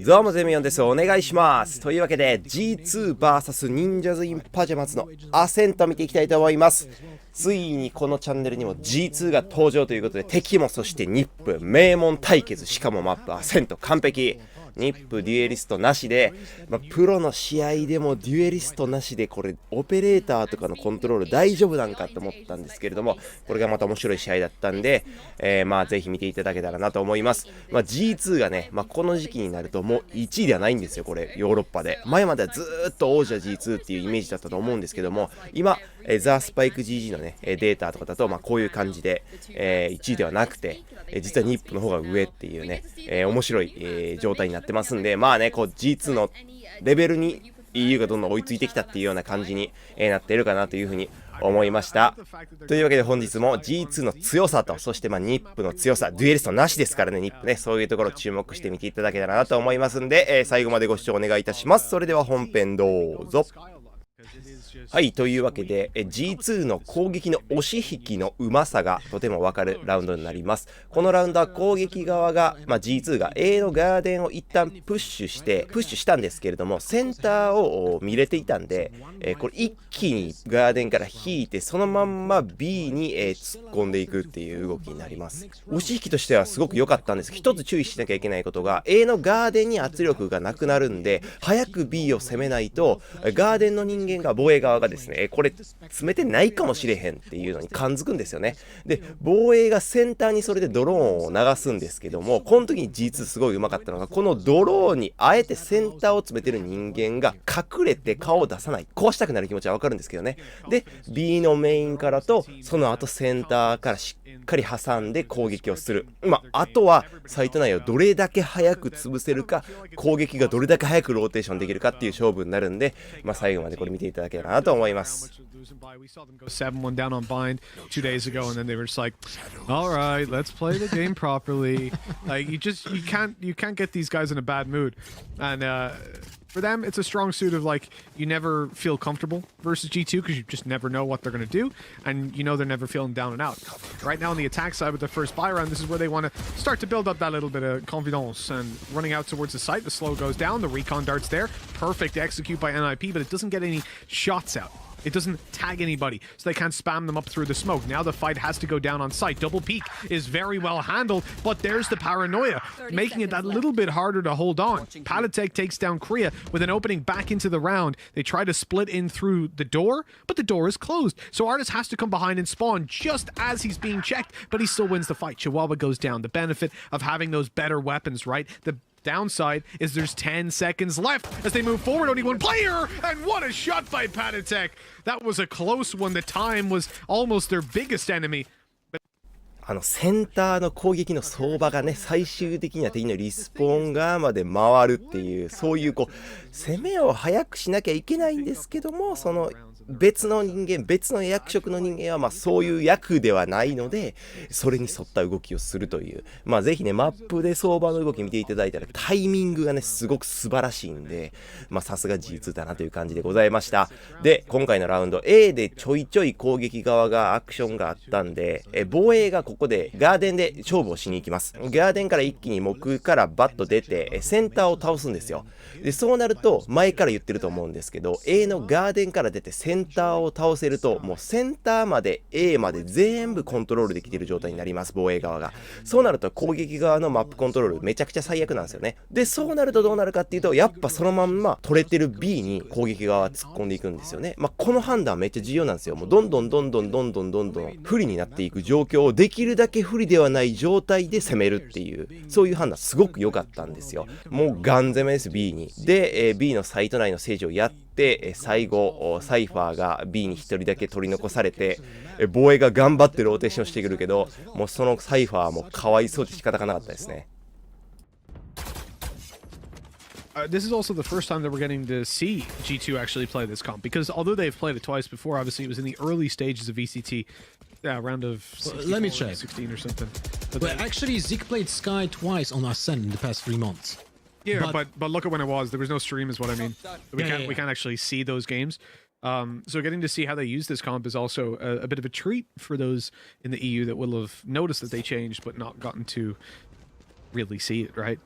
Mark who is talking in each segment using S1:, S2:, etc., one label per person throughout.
S1: どうもゼミヨンです。お願いします。というわけで G2vs 忍者ズインパジャマツのアセント見ていきたいと思います。ついにこのチャンネルにも G2 が登場ということで、敵もそしてNIP名門対決、しかもマップアセント完璧。NIPデュエリストなしで、プロの試合でもデュエリストなしで、これオペレーターとかのコントロール大丈夫なんかって思ったんですけれども、これがまた面白い試合だったんで、ぜひ見ていただけたらなと思います。G2 がね、この時期になるともう1位ではないんですよ、これヨーロッパで。前まではずーっと王者 G2 っていうイメージだったと思うんですけども、今ザ・スパイク GG のねデータとかだとこういう感じで、1位ではなくて、実はNIPの方が上っていうね、面白い、状態になってますんで、こう G2 のレベルに EU がどんどん追いついてきたっていうような感じに、なっているかなというふうに思いました。というわけで本日も G2 の強さと、そしてNIP の強さ、デュエリストなしですからね、NIP ね、そういうところ注目して見ていただけたらなと思いますんで、最後までご視聴お願いいたします。それでは本編どうぞ。はい、というわけで G2 の攻撃の押し引きのうまさがとてもわかるラウンドになります。このラウンドは攻撃側が、G2 が A のガーデンを一旦プッシュしたんですけれども、センターを見れていたんで、これ一気にガーデンから引いてそのまんま B に、突っ込んでいくっていう動きになります。押し引きとしてはすごく良かったんですけど、一つ注意しなきゃいけないことが A のガーデンに圧力がなくなるんで、早く B を攻めないとガーデンの人間が防衛側がですね、これ詰めてないかもしれへんっていうのに感づくんですよね。で、防衛がセンターにそれでドローンを流すんですけども、この時に G2 すごい上手かったのが、このドローンにあえてセンターを詰めてる人間が隠れて顔を出さない、壊したくなる気持ちはわかるんですけどね。で B のメインからとその後センターからしっかり挟んで攻撃をする。あとはサイト内をどれだけ早く潰せるか、攻撃がどれだけ早くローテーションできるかっていう勝負になるんで、最後までこれ見ていただけたらなと思います。
S2: We saw them go 7-1 down on bind 2 days ago, and then they were just like, "All right, let's play the game properly." Like you can't get these guys in a bad mood, and for them, it's a strong suit of like you never feel comfortable versus G2 because you just never know what they're gonna do, and you know they're never feeling down and out. Right now on the attack side with the first buy round, this is where they want to start to build up that little bit of confidence and running out towards the site. The slow goes down, the recon darts there, perfect execute by NIP, but it doesn't get any shots out. It doesn't tag anybody, so they can't spam them up through the smoke. Now the fight has to go down on site. Double peek is very well handled, but there's the paranoia, making it that little bit harder to hold on. Palitek takes down Korea with an opening back into the round. They try to split in through the door, but the door is closed. So Artis has to come behind and spawn just as he's being checked, but he still wins the fight. Chihuahua goes down. The benefit of having those better weapons, right? The downside is there's 10 seconds left as they move forward. Only one player, and what a shot by Palitek. That was a close one. The time was almost their biggest enemy.
S1: センターの攻撃の相場がね、最終的には敵のリスポーン側まで回るっていう、そういう攻めを早くしなきゃいけないんですけども、その別の人間、別の役職の人間はそういう役ではないので、それに沿った動きをするという、ぜひね、マップで相場の動き見ていただいたら、タイミングがね、すごく素晴らしいんで、さすが G2 だなという感じでございました。で、今回のラウンド A でちょいちょい攻撃側がアクションがあったんで、防衛がここでガーデンで勝負をしに行きます。ガーデンから一気に木からバッと出て、センターを倒すんですよ。で、そうなると、前から言ってると思うんですけど、A のガーデンから出てセンターを倒せると、もうセンターまで A まで全部コントロールできている状態になります、防衛側が。そうなると攻撃側のマップコントロールめちゃくちゃ最悪なんですよね。で、そうなるとどうなるかっていうと、やっぱそのまんま取れてる B に攻撃側は突っ込んでいくんですよね。この判断めっちゃ重要なんですよ。もうどんどん不利になっていく状況をできるだけ不利ではない状態で攻めるっていう、そういう判断すごく良かったんですよ。もうガン攻めです、B に。で、B のサイト内の政治をやって、最後サイファーが B に1人だけ取り残されて、防衛が頑張ってローテーションしてくるけど、もうそのサイファーもかわいそうで仕方がなかったですね。
S2: This is also the first time that we're getting to see G2 actually play this comp, because although they've played it twice before, obviously it was in the early stages of VCT, round of 16,
S3: let me check.
S2: 16 or something.
S3: But actually, Zeke played Sky twice on Ascent in the past 3 months.
S2: Yeah, but look at when it was. There was no stream, is what I mean. We can't actually see those games. So getting to see how they use this comp is also a bit of a treat for those in the EU that will have noticed that they changed but not gotten to really see it, right?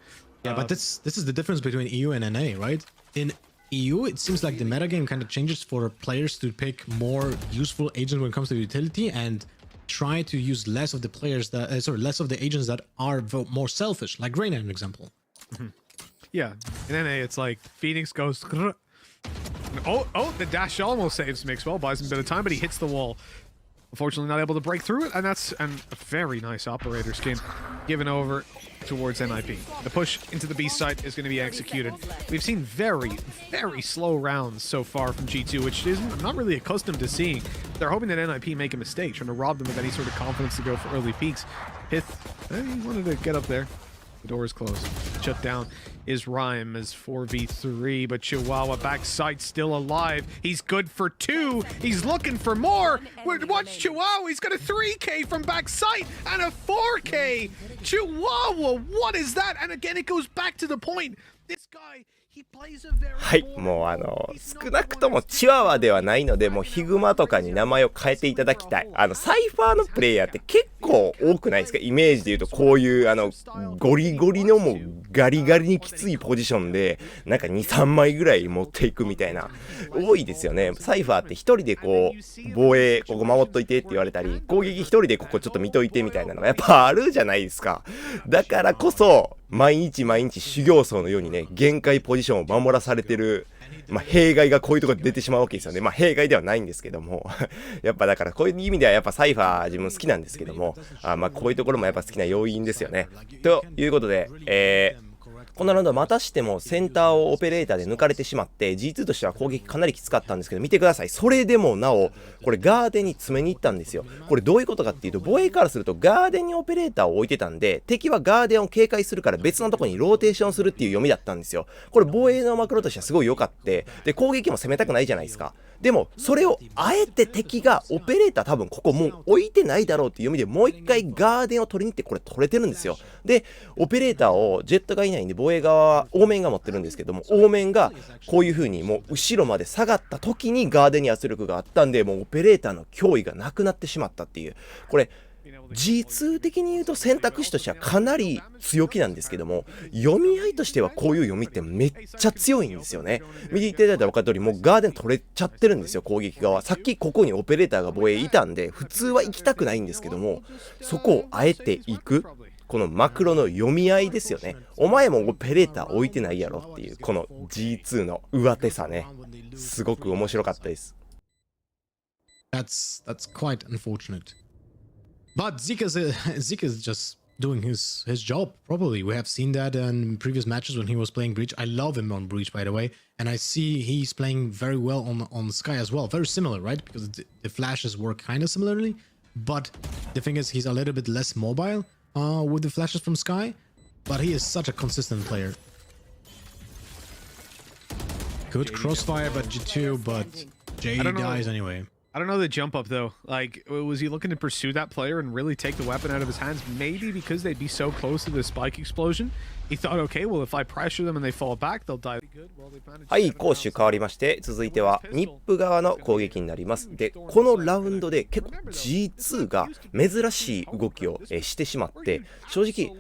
S3: Yeah, but this is the difference between EU and NA, right? In EU, it seems like the metagame kind of changes for players to pick more useful agents when it comes to utility and try to use less of the players that less of the agents that are more selfish, like Reyna, an example.
S2: Yeah, in NA, it's like Phoenix goes. Oh, the dash almost saves Mixwell, buys him a bit of time, but he hits the wall. Unfortunately, not able to break through it, and that's a very nice operator skin given over towards NIP. The push into the B site is going to be executed. We've seen very, very slow rounds so far from G2, which I'm not really accustomed to seeing. They're hoping that NIP make a mistake, trying to rob them of any sort of confidence to go for early peaks. Pith, he wanted to get up there. The door is closed. Shut down is Rhyme as 4v3, but Chihuahua backside still alive. He's good for 2. He's looking for more. Watch Chihuahua. He's got a 3K from backside and a 4K. Chihuahua, what is that? And again, it goes back to the point. This guy, he plays a very
S1: はい、もう少なくともチワワではないので、もうヒグマとかに名前を変えていただきたい。サイファーのプレイヤーって結構多くないですか？イメージで言うと、こういうゴリゴリのもうガリガリにきついポジションで、なんか2、3枚ぐらい持っていくみたいな、多いですよね。サイファーって一人でこう、防衛、ここ守っといてって言われたり、攻撃一人でここちょっと見といてみたいなのがやっぱあるじゃないですか。だからこそ、毎日毎日修行僧のようにね、限界ポジションを守らされてる、弊害がこういうところで出てしまうわけですよね。弊害ではないんですけども。やっぱだからこういう意味ではやっぱサイファー自分好きなんですけども、こういうところもやっぱ好きな要因ですよね。ということで、このラウンドはまたしてもセンターをオペレーターで抜かれてしまって G2 としては攻撃かなりきつかったんですけど、見てください。それでもなおこれガーデンに詰めに行ったんですよ。これどういうことかっていうと、防衛からするとガーデンにオペレーターを置いてたんで、敵はガーデンを警戒するから別のところにローテーションするっていう読みだったんですよ。これ防衛のマクロとしてはすごい良かって、で攻撃も攻めたくないじゃないですか。でもそれをあえて敵がオペレーター多分ここもう置いてないだろうっていう読みでもう一回ガーデンを取りに行って、これ取れてるんですよ。でオペレーターをジェットがいないんで防衛側はオーメンが持ってるんですけども、オーメンがこういう風にもう後ろまで下がった時にガーデンに圧力があったんで、もうオペレーターの脅威がなくなってしまったっていう、これG2 的に言うと選択肢としてはかなり強気なんですけども、読み合いとしてはこういう読みってめっちゃ強いんですよね。見ていただいたら分かる通り、もうガーデン取れちゃってるんですよ、攻撃側。さっきここにオペレーターが防衛いたんで普通は行きたくないんですけども、そこをあえて行くこのマクロの読み合いですよね。お前もオペレーター置いてないやろっていうこの G2 の上手さね、すごく面白かったです。
S3: That's quite unfortunate. But Zeke is just doing his job properly. We have seen that in previous matches when he was playing Breach. I love him on Breach, by the way, and I see he's playing very well on Sky as well. Very similar, right? Because the flashes work kind of similarly, but the thing is he's a little bit less mobile with the flashes from Sky, but he is such a consistent player. Good crossfire, but G2, but Jay dies anyway.
S2: I don't know the jump up though. Like, was he looking to pursue that player and really take the weapon out of his hands? Maybe because they'd be so close to the spike explosion. He thought, okay, well, if I pressure them and they fall back, they'll die.
S1: はい、攻守変わりまして、続いてはNIP側の攻撃になります。で、このラウンドで結構 G2 が珍しい動きをしてしまって、正直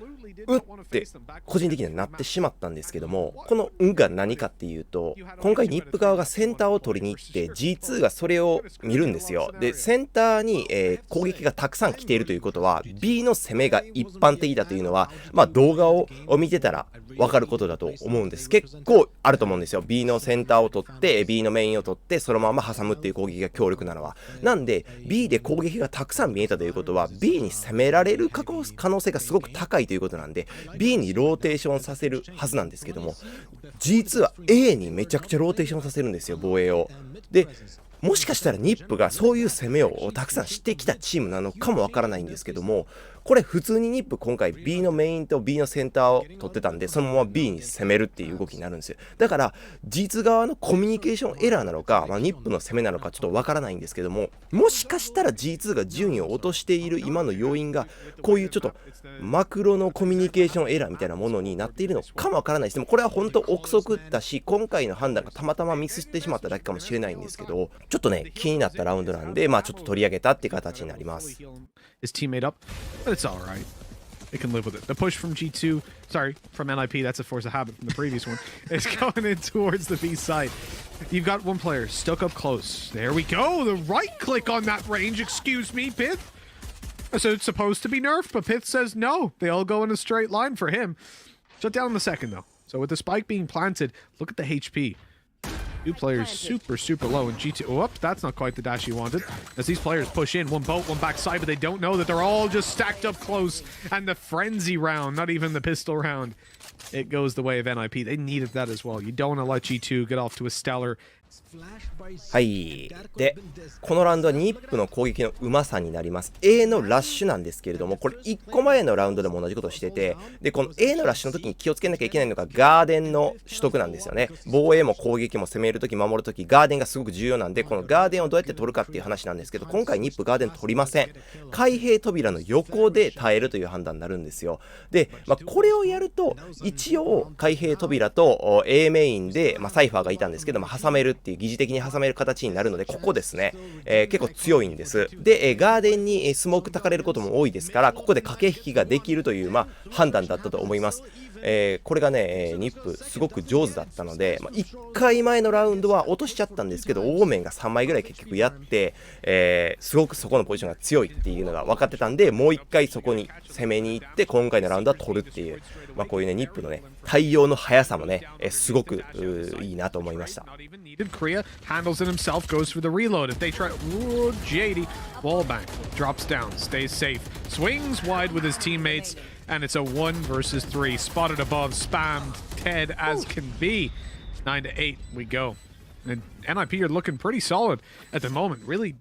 S1: って個人的にはなってしまったんですけども、このが何かっていうと、今回NIP側がセンターを取りに行って G2 がそれを見るんですよ。でセンターに、攻撃がたくさん来ているということは B の攻めが一般的だというのは、動画を見てたら分かることだと思うんです。結構あると思うんですよ。 B のセンターを取って B のメインを取ってそのまま挟むっていう攻撃が強力なのは、なんで B で攻撃がたくさん見えたということは B に攻められる可能性がすごく高いということなんで B にローテーションさせるはずなんですけども、 G2 は A にめちゃくちゃローテーションさせるんですよ、防衛を。でもしかしたらNIPがそういう攻めをたくさんしてきたチームなのかもわからないんですけども、これ普通にNIP今回 B のメインと B のセンターを取ってたんで、そのまま B に攻めるっていう動きになるんですよ。だから G2 側のコミュニケーションエラーなのか、NIP の攻めなのかちょっとわからないんですけども、もしかしたら G2 が順位を落としている今の要因がこういうちょっとマクロのコミュニケーションエラーみたいなものになっているのかもわからないです。でもこれは本当憶測だし、今回の判断がたまたまミスしてしまっただけかもしれないんですけど、ちょっとね気になったラウンドなんで、ちょっと取り上げたっていう形になります。
S2: His teammate up, but it's all right. it can live with it. The push from G2, sorry, from NIP, that's a force of habit from the previous one, is going in towards the B side. You've got one player stuck up close. There we go. The right click on that range. Excuse me, Pith. So it's supposed to be nerfed, but Pith says no. They all go in a straight line for him. Shut down in the second, though. So with the spike being planted, look at the HP. Two players super low, and G2, oh, that's not quite the dash you wanted. As these players push in, one boat, one backside, but they don't know that they're all just stacked up close. And the frenzy round, not even the pistol round, it goes the way of NIP. They needed that as well. You don't want to let G2 get off to a stellar.
S1: はい。で、このラウンドはNIPの攻撃のうまさになります。A のラッシュなんですけれども、これ1個前のラウンドでも同じことをしてて、で、この A のラッシュの時に気をつけなきゃいけないのがガーデンの取得なんですよね。防衛も攻撃も攻める時、守る時、ガーデンがすごく重要なんで、このガーデンをどうやって取るかっていう話なんですけど、今回NIPガーデン取りません。開閉扉の横で耐えるという判断になるんですよ。で、これをやると、一応開閉扉と A メインで、サイファーがいたんですけども、挟めるっていう疑似的に挟める形になるので、ここですね、結構強いんです。で、ガーデンにスモークたかれることも多いですから、ここで駆け引きができるという、判断だったと思います。これがね、NIPすごく上手だったので、1回前のラウンドは落としちゃったんですけど、オーメンが3枚ぐらい結局やって、すごくそこのポジションが強いっていうのが分かってたんで、もう1回そこに攻めに行って、今回のラウンドは取るっていう、こういうね、NIPのね、対応の速さもね、すごくいいなと思いました。
S2: Korea handles it himself, goes for the reload. If they try, ooh, J80, wallbang, drops down, stays safe, swings wide with his teammates, and it's a 1 versus 3. Spotted above, spammed, dead as can be. 9 to 8, we go. And NIP are looking pretty solid at the moment, really.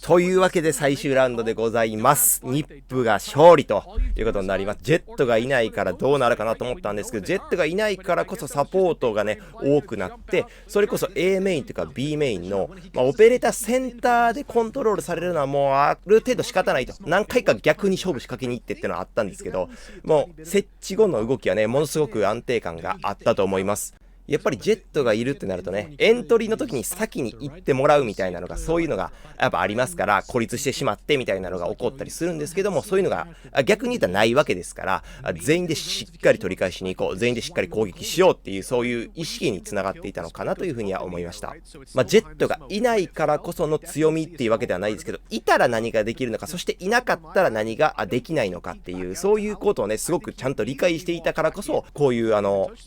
S1: というわけで最終ラウンドでございます。NIPが勝利ということになります。ジェットがいないからどうなるかなと思ったんですけど、ジェットがいないからこそサポートがね、多くなって、それこそ A メインというか B メインの、オペレーターセンターでコントロールされるのはもうある程度仕方ないと。何回か逆に勝負仕掛けに行ってっていうのはあったんですけど、もう設置後の動きはね、ものすごく安定感があったと思います。やっぱりジェットがいるってなるとね、エントリーの時に先に行ってもらうみたいなのが、そういうのがやっぱありますから、孤立してしまってみたいなのが起こったりするんですけども、そういうのが逆に言ったらないわけですから、全員でしっかり取り返しに行こう、全員でしっかり攻撃しようっていう、そういう意識につながっていたのかなというふうには思いました。ジェットがいないからこその強みっていうわけではないですけど、いたら何ができるのか、そしていなかったら何ができないのかっていう、そういうことをね、すごくちゃんと理解していたからこそ、こういう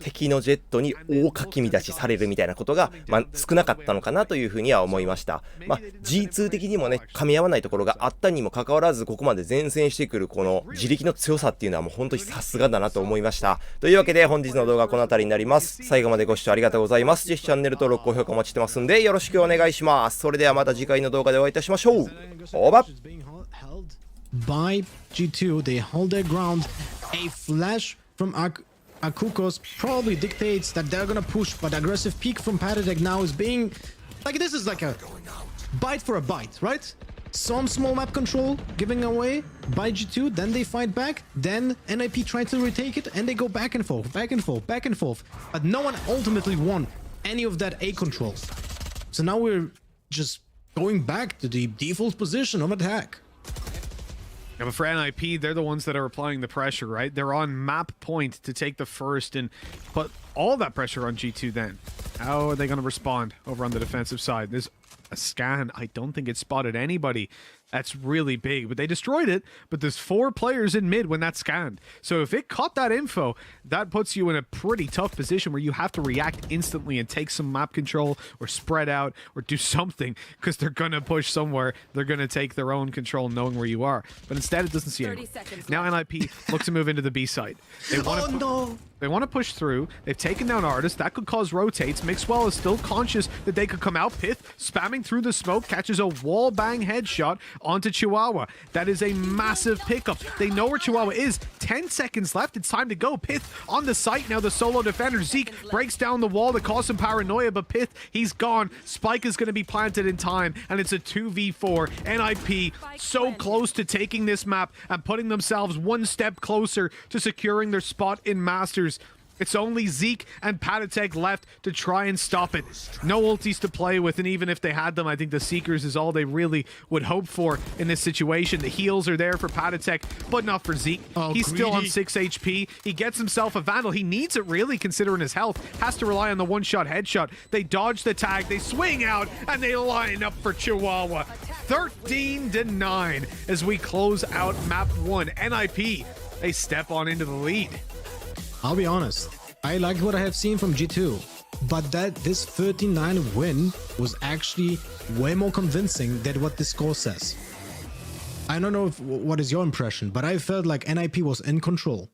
S1: 敵のジェットに大かき乱しされるみたいなことが、少なかったのかなというふうには思いました。G2 的にもね、噛み合わないところがあったにもかかわらず、ここまで前線してくるこの自力の強さっていうのはもう本当にさすがだなと思いました。というわけで本日の動画はこの辺りになります。最後までご視聴ありがとうございます。ぜひチャンネル登録、高評価お待ちしてますんで、よろしくお願いします。それではまた次回の動画でお会いいたしましょう。オーバー。
S3: By G2, they hold their ground. A flash from Akukos probably dictates that they're gonna push, but aggressive peek from Patadek now is being like, this is like a bite for a bite, right? Some small map control giving away by G2, then they fight back, then NIP try to retake it, and they go back and forth, back and forth, back and forth. But no one ultimately won any of that A control. So now we're just going back to the default position of attack.
S2: Yeah, but for NIP, they're the ones that are applying the pressure, right? They're on map point to take the first and put all that pressure on G2 then. How are they going to respond over on the defensive side? There's a scan. I don't think it spotted anybody. That's really big, but they destroyed it. But there's 4 players in mid when that's scanned. So if it caught that info, that puts you in a pretty tough position where you have to react instantly and take some map control or spread out or do something because they're going to push somewhere. They're going to take their own control knowing where you are. But instead, it doesn't see anyone. Now NIP looks to move into the B side. They want to push through. They've taken down Artist. That could cause rotates. Mixwell is still conscious that they could come out. Pith spamming through the smoke, catches a wall bang headshot onto Chihuahua. That is a massive pickup. They know where Chihuahua is. 10 seconds left. It's time to go. Pith on the site now. The solo defender Zeke breaks down the wall to cause some paranoia, but Pith, he's gone. Spike is going to be planted in time, and it's a 2v4. NIP so close to taking this map and putting themselves one step closer to securing their spot in Masters. It's only Zeke and Patatek left to try and stop it. No ultis to play with, and even if they had them, I think the Seekers is all they really would hope for in this situation. The heals are there for Patatek, but not for Zeke. He's still on 6 HP. He gets himself a Vandal. He needs it really, considering his health. Has to rely on the one-shot headshot. They dodge the tag, they swing out, and they line up for Chihuahua. 13-9 as we close out map 1. NIP, they step on into the lead.
S3: I'll be honest, I like what I have seen from G2, but this 13-9 win was actually way more convincing than what the score says. I don't know what is your impression, but I felt like NIP was in control.